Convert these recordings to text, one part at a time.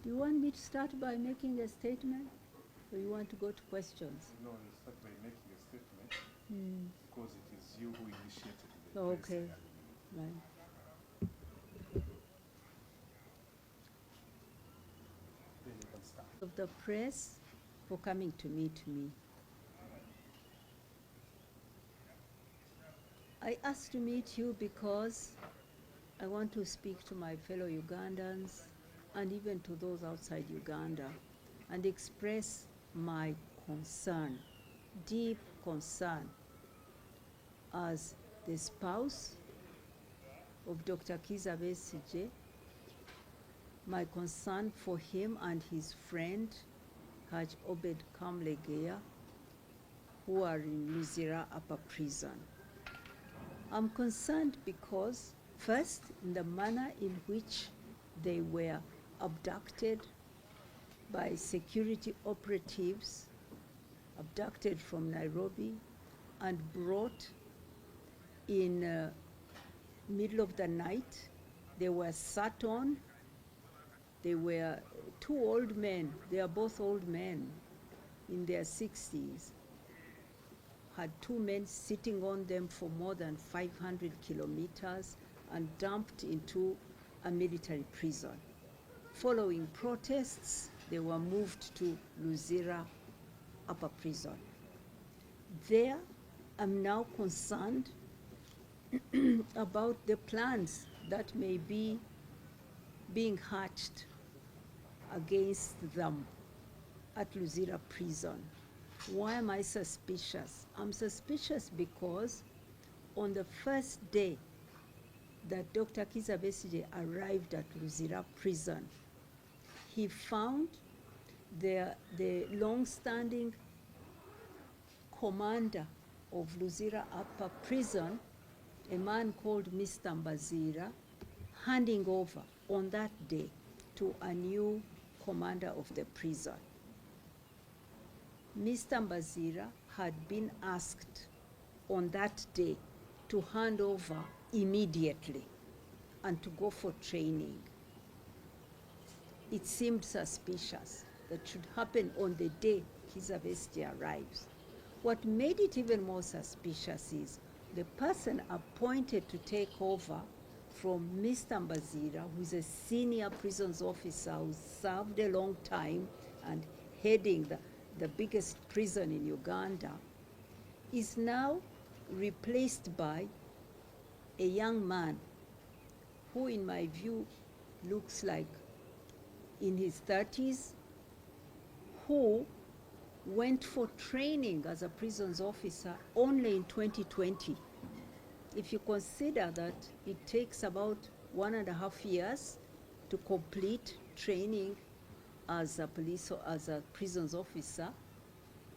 Do you want me to start by making a statement, or you want to go to questions? No, you start by making a statement because it is you who initiated the Okay, press. right. Then you can start. Of the press for coming to meet me. I asked to meet you because I want to speak to my fellow Ugandans and even to those outside Uganda and express my concern, deep concern, as the spouse of Dr. Kizza Besigye, my concern for him and his friend, Haj Obed Kamlegeya, who are in Luzira Upper Prison. I'm concerned because, first, in the manner in which they were abducted by security operatives, abducted from Nairobi and brought in middle of the night. They were sat on. They were two old men. They are both old men in their 60s. Had two men sitting on them for more than 500 kilometers and dumped into a military prison. Following protests, they were moved to Luzira Upper Prison. There, I'm now concerned about the plans that may be being hatched against them at Luzira Prison. Why am I suspicious? I'm suspicious because on the first day that Dr. Kizza Besigye arrived at Luzira Prison, he found the long-standing commander of Luzira Upper Prison, a man called Mr. Mbazira, handing over on that day to a new commander of the prison. Mr. Mbazira had been asked on that day to hand over immediately and to go for training. It seemed suspicious that should happen on the day Kizza Besigye arrives. What made it even more suspicious is the person appointed to take over from Mr. Mbazira, who's a senior prisons officer who served a long time and heading the biggest prison in Uganda, is now replaced by a young man who, in my view, looks like in his 30s, who went for training as a prisons officer only in 2020. If you consider that it takes about 1.5 years to complete training as a prisons officer,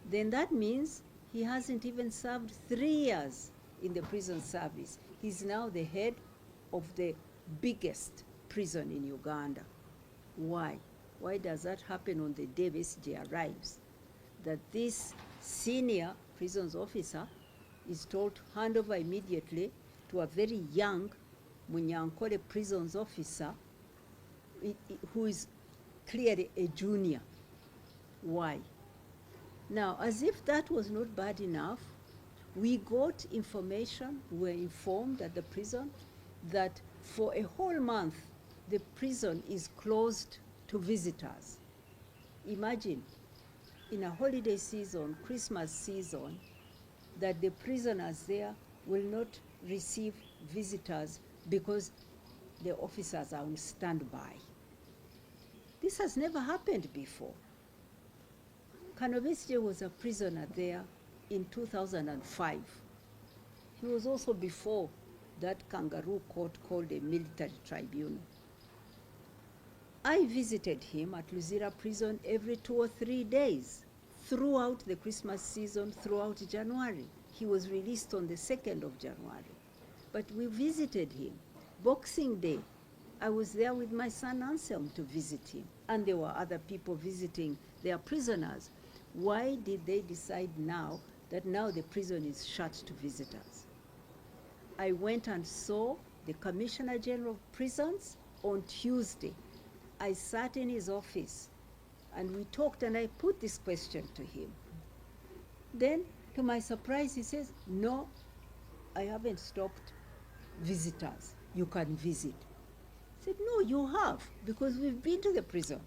then that means he hasn't even served 3 years in the prison service. He's now the head of the biggest prison in Uganda. Why? Why does that happen on the day Besigye arrives? That this senior prisons officer is told to hand over immediately to a very young Munyankole prisons officer who is clearly a junior. Why? Now, as if that was not bad enough, we got information, we were informed at the prison that for a whole month, the prison is closed to visitors. Imagine, in a holiday season, Christmas season, that the prisoners there will not receive visitors because the officers are on standby. This has never happened before. Besigye was a prisoner there in 2005. He was also before that kangaroo court called a military tribunal. I visited him at Luzira Prison every 2 or 3 days throughout the Christmas season, throughout January. He was released on the 2nd of January. But we visited him. Boxing Day, I was there with my son Anselm to visit him. And there were other people visiting their prisoners. Why did they decide now that now the prison is shut to visitors? I went and saw the Commissioner General of Prisons on Tuesday. I sat in his office and we talked, and I put this question to him. Then, to my surprise, he says, no, I haven't stopped visitors. You can visit. I said, no, you have, because we've been to the prison.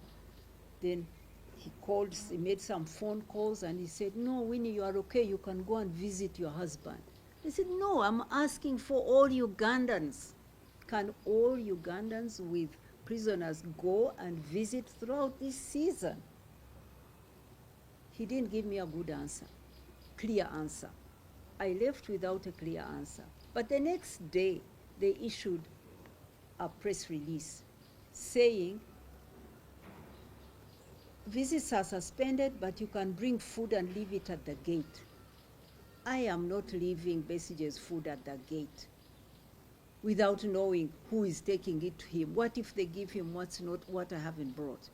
Then he called, he made some phone calls, and he said, no, Winnie, you are okay, you can go and visit your husband. I said, no, I'm asking for all Ugandans. Can all Ugandans with prisoners go and visit throughout this season? He didn't give me a good answer, clear answer. I left without a clear answer. But the next day, they issued a press release saying, visits are suspended, but you can bring food and leave it at the gate. I am not leaving Besigye's food at the gate without knowing who is taking it to him. What if they give him what's not what I haven't brought?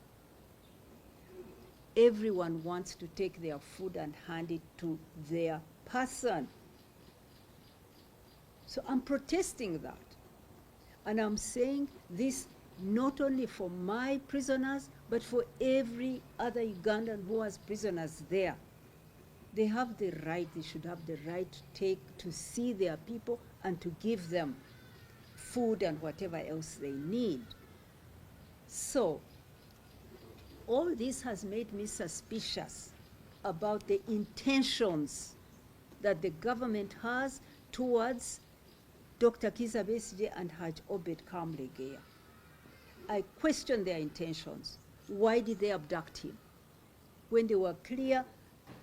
Everyone wants to take their food and hand it to their person. So I'm protesting that. And I'm saying this not only for my prisoners, but for every other Ugandan who has prisoners there. They have the right, they should have the right to see their people and to give them food and whatever else they need. So, all this has made me suspicious about the intentions that the government has towards Dr. Kizza Besigye and Haj Obed Kamlegeya. I question their intentions. Why did they abduct him? When there were clear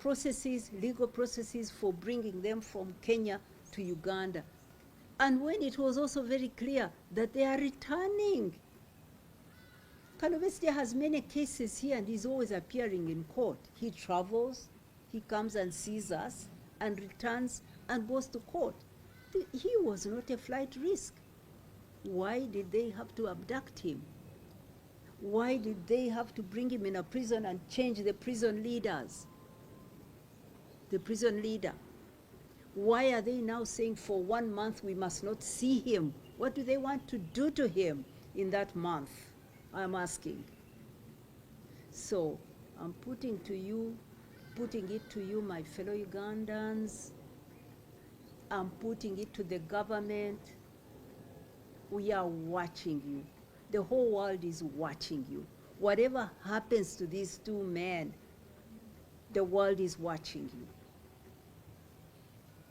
processes, legal processes for bringing them from Kenya to Uganda. And when it was also very clear that they are returning. Besigye has many cases here and he's always appearing in court. He travels, he comes and sees us and returns and goes to court. He was not a flight risk. Why did they have to abduct him? Why did they have to bring him in a prison and change the prison leaders? The prison leader. Why are they now saying for 1 month we must not see him? What do they want to do to him in that month? I'm asking. So I'm putting it to you, my fellow Ugandans. I'm putting it to the government. We are watching you. The whole world is watching you. Whatever happens to these two men, the world is watching you.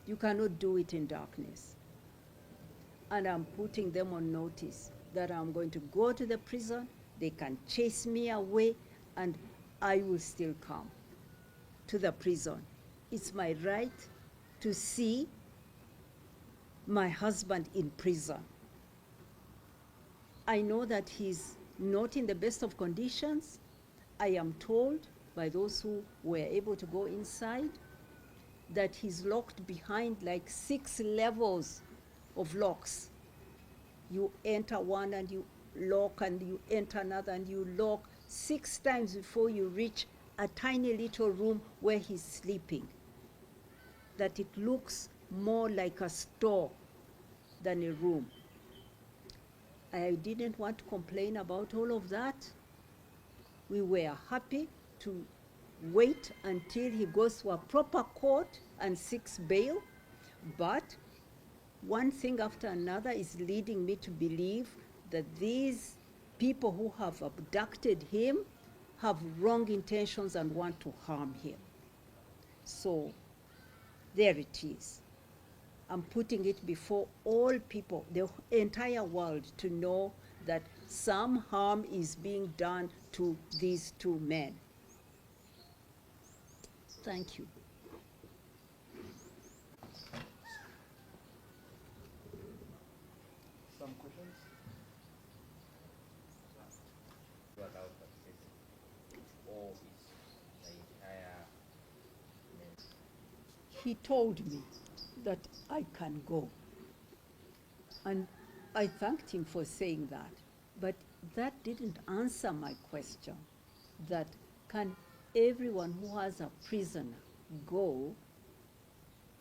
You cannot do it in darkness. And I'm putting them on notice that I'm going to go to the prison, they can chase me away, and I will still come to the prison. It's my right to see my husband in prison. I know that he's not in the best of conditions. I am told by those who were able to go inside that he's locked behind like 6 levels of locks. You enter one and you lock, and you enter another and you lock 6 times before you reach a tiny little room where he's sleeping. That it looks more like a store than a room. I didn't want to complain about all of that. We were happy to wait until he goes to a proper court and seeks bail. But one thing after another is leading me to believe that these people who have abducted him have wrong intentions and want to harm him. So there it is. I'm putting it before all people, the entire world, to know that some harm is being done to these two men. Thank you. Some questions? He told me that I can go. And I thanked him for saying that. But that didn't answer my question, that can everyone who has a prisoner go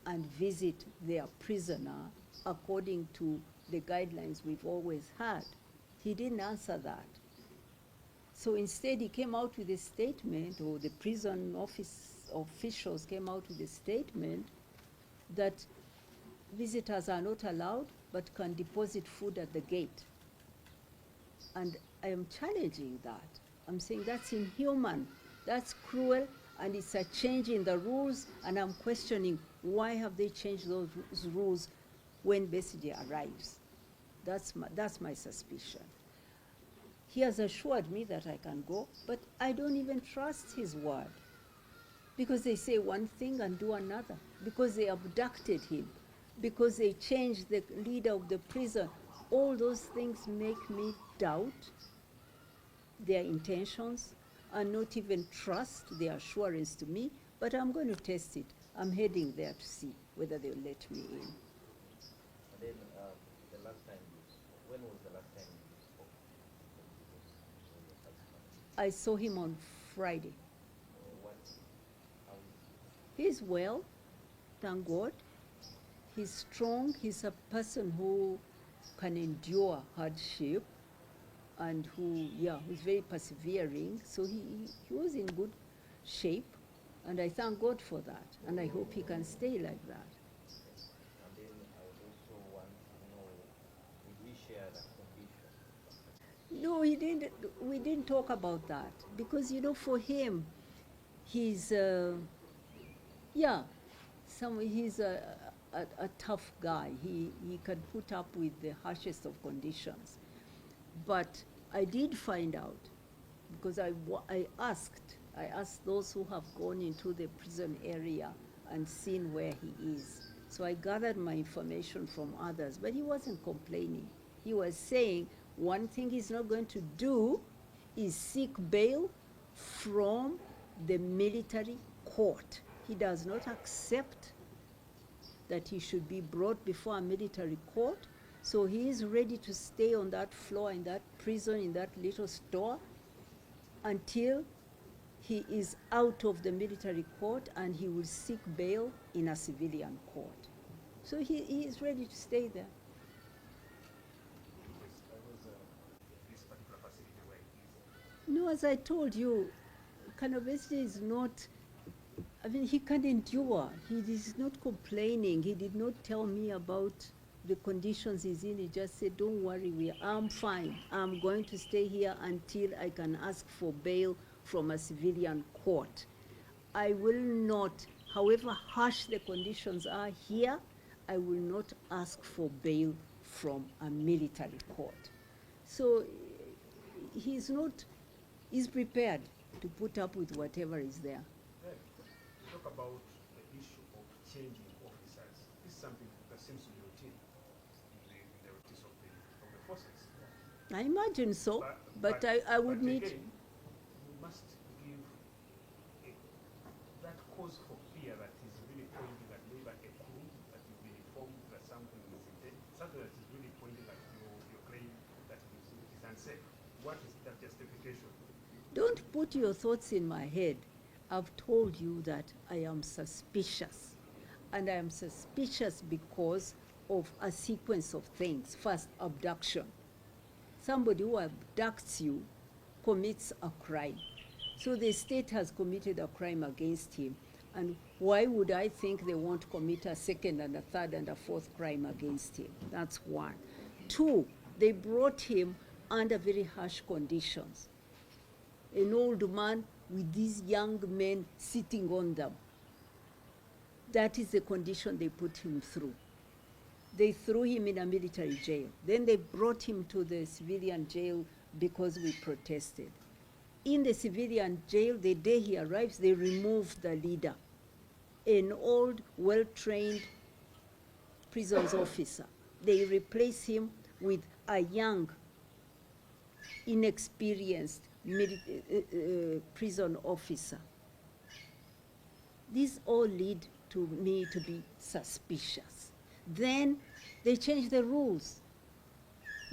and visit their prisoner according to the guidelines we've always had? He didn't answer that. So instead, he came out with a statement, or the prison office officials came out with a statement that visitors are not allowed but can deposit food at the gate. And I am challenging that. I'm saying that's inhuman, that's cruel, and it's a change in the rules, and I'm questioning why have they changed those rules when Besigye arrives. That's my suspicion. He has assured me that I can go, but I don't even trust his word. Because they say one thing and do another. Because they abducted him. Because they changed the leader of the prison. All those things make me doubt their intentions and not even trust their assurance to me. But I'm going to test it. I'm heading there to see whether they'll let me in. And then the last time when was the last time you spoke? I saw him on Friday. How is he? He's well, thank God. He's strong. He's a person who can endure hardship and who's very persevering. So he was in good shape, and I thank God for that. And I hope he can stay like that. And then I would also want to know, did we share that condition? No, we didn't talk about that because, for him, he's he's a tough guy. He can put up with the harshest of conditions. But I did find out, because I asked those who have gone into the prison area and seen where he is. So I gathered my information from others, but he wasn't complaining. He was saying one thing he's not going to do is seek bail from the military court. He does not accept that he should be brought before a military court. So he is ready to stay on that floor in that prison, in that little store, until he is out of the military court, and he will seek bail in a civilian court. So he is ready to stay there. This particular facility where he is. No, as I told you, Besigye is not, he can endure. He is not complaining. He did not tell me about the conditions he's in. He just said, don't worry, I'm fine. I'm going to stay here until I can ask for bail from a civilian court. I will not, however harsh the conditions are here, I will not ask for bail from a military court. So he's prepared to put up with whatever is there. Right. Talk about the issue of changing officers. This is something that seems to be routine in the routines of the forces. I imagine so, but I would need... Again, you must give that cause for fear that is really pointing at maybe a clue that you've been informed that something is intended, something that is really pointing at your claim that it is unsafe. What is that justification? Don't put your thoughts in my head. I've told you that I am suspicious. And I am suspicious because of a sequence of things. First, abduction. Somebody who abducts you commits a crime. So the state has committed a crime against him. And why would I think they won't commit a second and a third and a fourth crime against him? That's one. Two, they brought him under very harsh conditions. An old man with these young men sitting on them. That is the condition they put him through. They threw him in a military jail. Then they brought him to the civilian jail because we protested. In the civilian jail, the day he arrives, they remove the leader, an old, well-trained prisons officer. They replace him with a young, inexperienced prison officer. These all lead to me to be suspicious. Then they change the rules.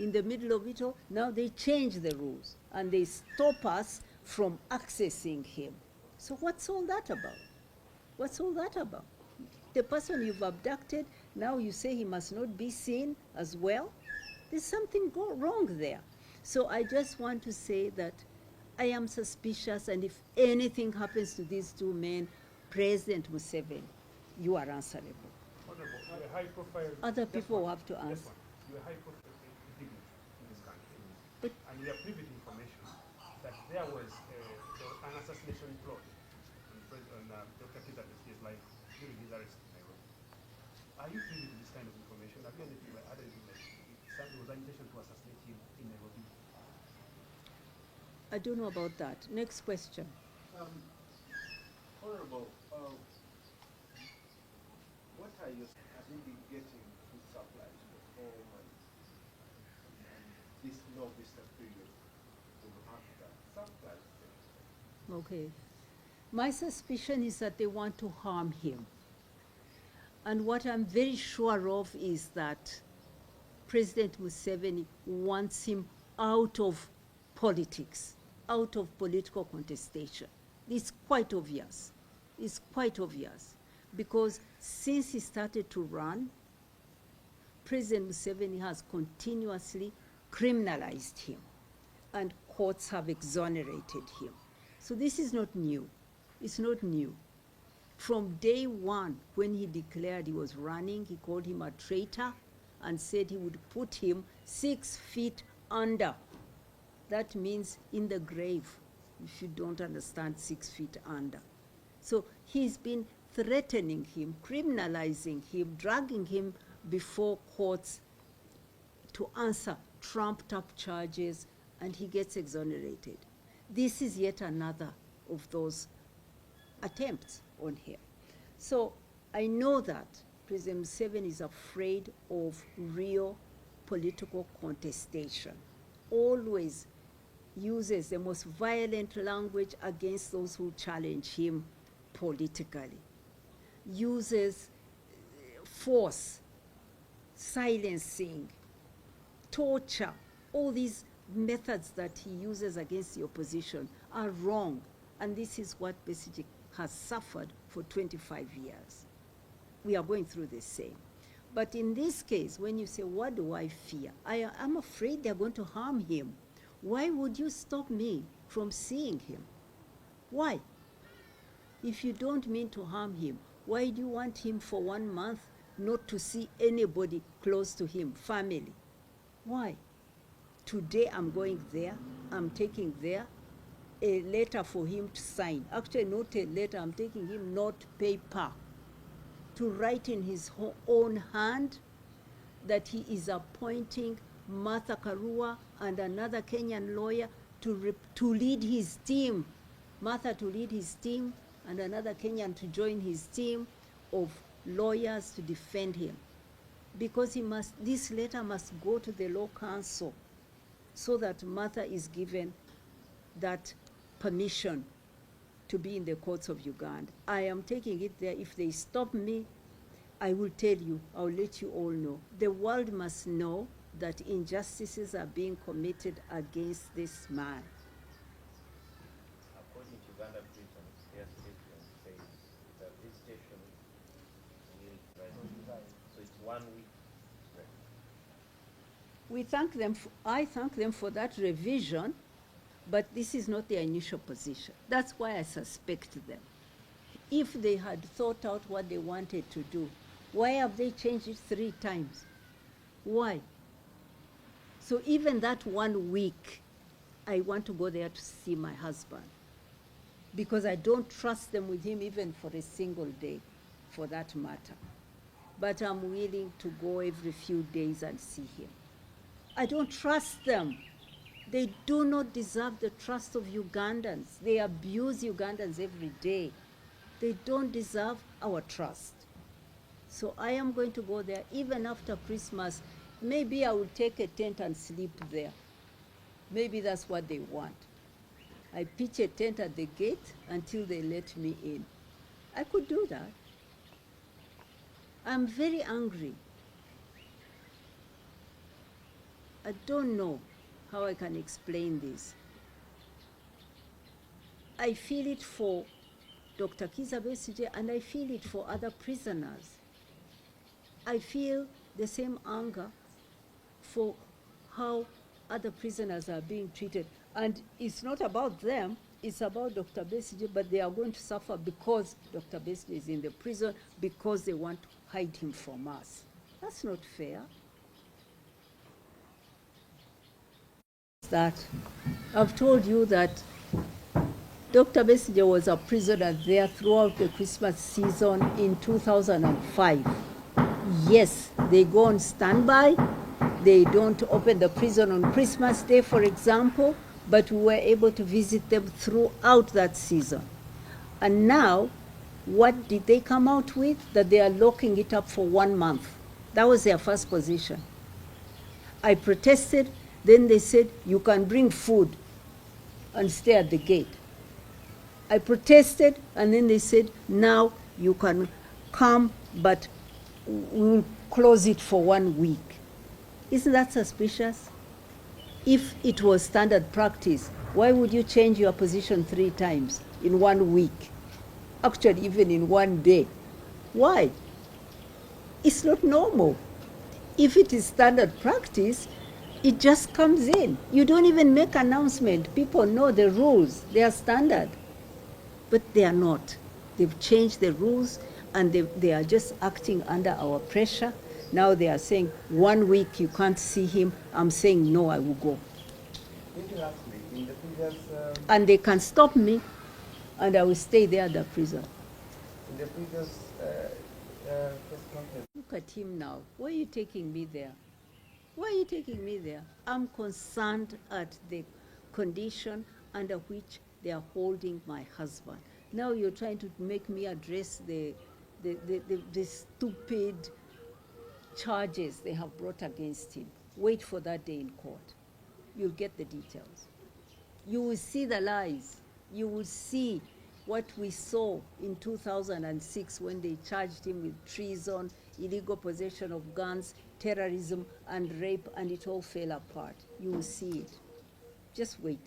In the middle of it all, now they change the rules and they stop us from accessing him. So what's all that about? What's all that about? The person you've abducted, now you say he must not be seen as well? There's something wrong there. So I just want to say that I am suspicious, and if anything happens to these two men, President Museveni, you are answerable. Honorable, you're a high profile. Other just people one, have to just answer. one. You're a high profile dignitary in this country. But And we are privy to information that there was an assassination plot on Dr. Kizza Besigye's life during his arrest in Nairobi. Are you privy to this kind of information? Have you anything like other anything like there was an intention to assassinate him in Nairobi? I don't know about that. Next question. Honorable, what have you been getting food supplies for 4 months? And this no vista period will have that supplies. Okay. My suspicion is that they want to harm him. And what I'm very sure of is that President Museveni wants him out of politics, out of political contestation. It's quite obvious. It's quite obvious. Because since he started to run, President Museveni has continuously criminalized him, and courts have exonerated him. So this is not new. It's not new. From day one, when he declared he was running, he called him a traitor and said he would put him 6 feet under. That means in the grave, if you don't understand 6 feet under. So he's been threatening him, criminalizing him, dragging him before courts to answer trumped-up charges, and he gets exonerated. This is yet another of those attempts on him. So I know that President Museveni is afraid of real political contestation, always uses the most violent language against those who challenge him politically, uses force, silencing, torture. All these methods that he uses against the opposition are wrong, and this is what Besigye has suffered for 25 years. We are going through the same. But in this case, when you say, what do I fear? I'm afraid they're going to harm him. Why would you stop me from seeing him? Why? If you don't mean to harm him, why do you want him for 1 month not to see anybody close to him, family? Why? Today I'm going there, I'm taking there a letter for him to sign. Actually, not a letter, I'm taking him not paper, to write in his own hand that he is appointing Martha Karua and another Kenyan lawyer to lead his team. Martha to lead his team and another Kenyan to join his team of lawyers to defend him. Because this letter must go to the law council so that Martha is given that permission to be in the courts of Uganda. I am taking it there. If they stop me, I will tell you, I'll let you all know. The world must know that injustices are being committed against this man. According to Uganda prisons, their statement says the visitation will rise. So it's 1 week. We thank them. I thank them for that revision, but this is not their initial position. That's why I suspect them. If they had thought out what they wanted to do, why have they changed it 3 times? Why? So even that 1 week, I want to go there to see my husband, because I don't trust them with him even for a single day, for that matter. But I'm willing to go every few days and see him. I don't trust them. They do not deserve the trust of Ugandans. They abuse Ugandans every day. They don't deserve our trust. So I am going to go there even after Christmas. Maybe I will take a tent and sleep there. Maybe that's what they want. I pitch a tent at the gate until they let me in. I could do that. I'm very angry. I don't know how I can explain this. I feel it for Dr. Kizza Besigye, and I feel it for other prisoners. I feel the same anger for how other prisoners are being treated. And it's not about them, it's about Dr. Besigye, but they are going to suffer because Dr. Besigye is in the prison, because they want to hide him from us. That's not fair. That I've told you that Dr. Besigye was a prisoner there throughout the Christmas season in 2005. Yes, they go on standby. They don't open the prison on Christmas Day, for example, but we were able to visit them throughout that season. And now, what did they come out with? That they are locking it up for 1 month. That was their first position. I protested, then they said, you can bring food and stay at the gate. I protested, and then they said, now you can come, but we'll close it for 1 week. Isn't that suspicious? If it was standard practice, why would you change your position 3 times in 1 week? Actually, even in 1 day. Why? It's not normal. If it is standard practice, it just comes in. You don't even make announcement. People know the rules. They are standard. But they are not. They've changed the rules, and they are just acting under our pressure. Now they are saying 1 week you can't see him. I'm saying no, I will go. Lastly, in the previous, And they can stop me, and I will stay there at the prison. in the previous press conference, Look at him now. Why are you taking me there? Why are you taking me there? I'm concerned at the condition under which they are holding my husband. Now you're trying to make me address the stupid charges they have brought against him. Wait for that day in court. You'll get the details. You will see the lies. You will see what we saw in 2006 when they charged him with treason, illegal possession of guns, terrorism, and rape, and it all fell apart. You will see it. Just wait.